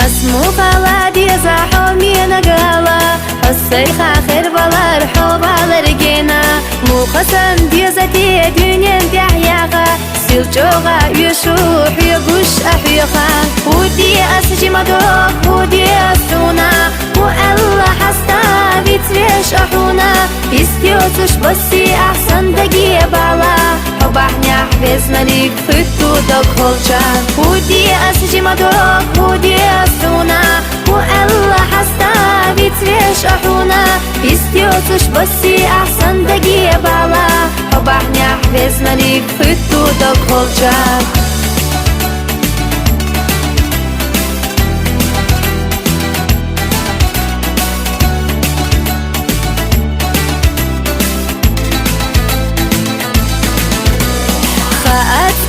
اسمو فلادي زحومي نقالا الصيخ آخر بلار حوبالر جينا مو خسن ديزتي دنيا دحياغا سيلجوغا يشوح يبوش أحيوخا ودي أسجي مدوك ودي أسونا وألا حستا بيتريش أحونا استيوتش بسي أحسن دقي بالا وبحنيح بزناليك فتو دك هولجا ودي أسجي مدوك ودي أسونا وألا حستا بيتريش أحونا استيوتش بسي أحسن دقي بالا وبحنيح بزناليك فتو دك هولجا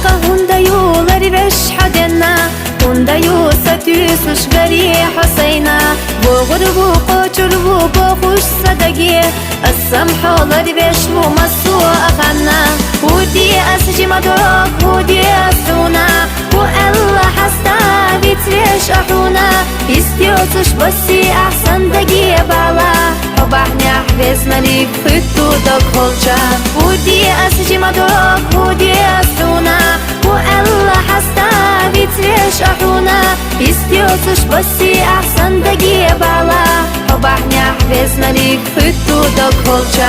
هوندايو لريبش حدنا هوندايو ستيسوش غري حسينا بغربو قوچربو بخوش صدقي السمحو لريبش ومسو أخنا ودي أسجي مدوك ودي أسونا وألا حستا بيتريش أحونا استيوتش بسي أحسن دقي بالا وبحنيح بزناليك فتو دك هولجا ودي أسجي مدوك ودي أسونا وألا حستا بيتريش أحونا استيوتش بسي أحسن دقي بالا وبحنيح بزناليك فتو دك هولجا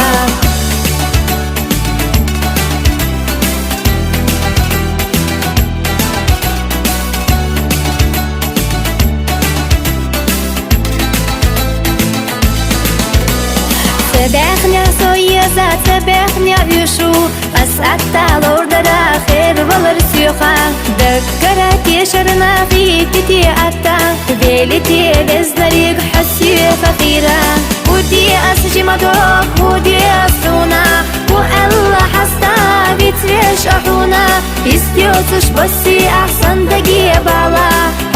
سبحنا سويزا سبحنا يشو أسعدت لوردرا خير والرسيوخا دكرت يشرنا في كتي أتا بيلتي بزنريق حسي فقيرا ودي أسجي مدوك ودي أسونا وألا حستا بيتريش أحونا استيوتش بسي أحسن دقي بالا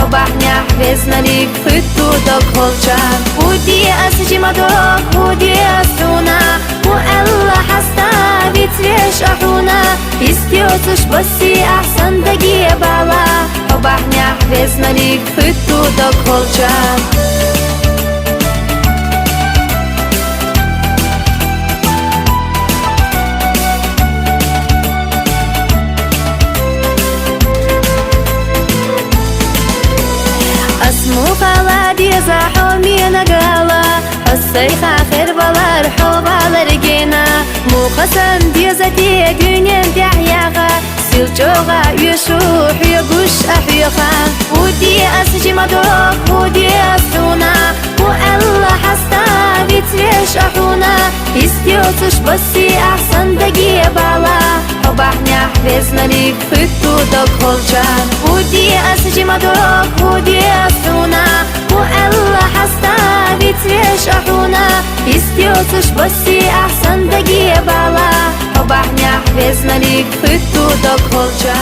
وبحنيح بزناليك فتو دك هولجا ودي أسجي مدوك ودي أسونا وألا حستا بيتريش أحونا استيوتش بسي أحسن دقي بالا وبحنيح بزناليك فتو دك هولجا اسمو فلادي زحومي نقالا الصيخ آخر بلار حوبالر جينا مو خسن ديزتي دنيا دحياغا سيلجوغا يشوح يبوش أحيوخا ودي أسجي مدوك ودي أسونا وألا حستا بيتريش أحونا استيوتش بسي أحسن دقي بالا وبحنيح بزناليك فتو دك هولجا ودي أسجي مدوك ودي أسونا وألا حستا بيتريش أحونا استيوتش بسي أحسن دقي بالا وبحنيح بزناليك فتو دك هولجا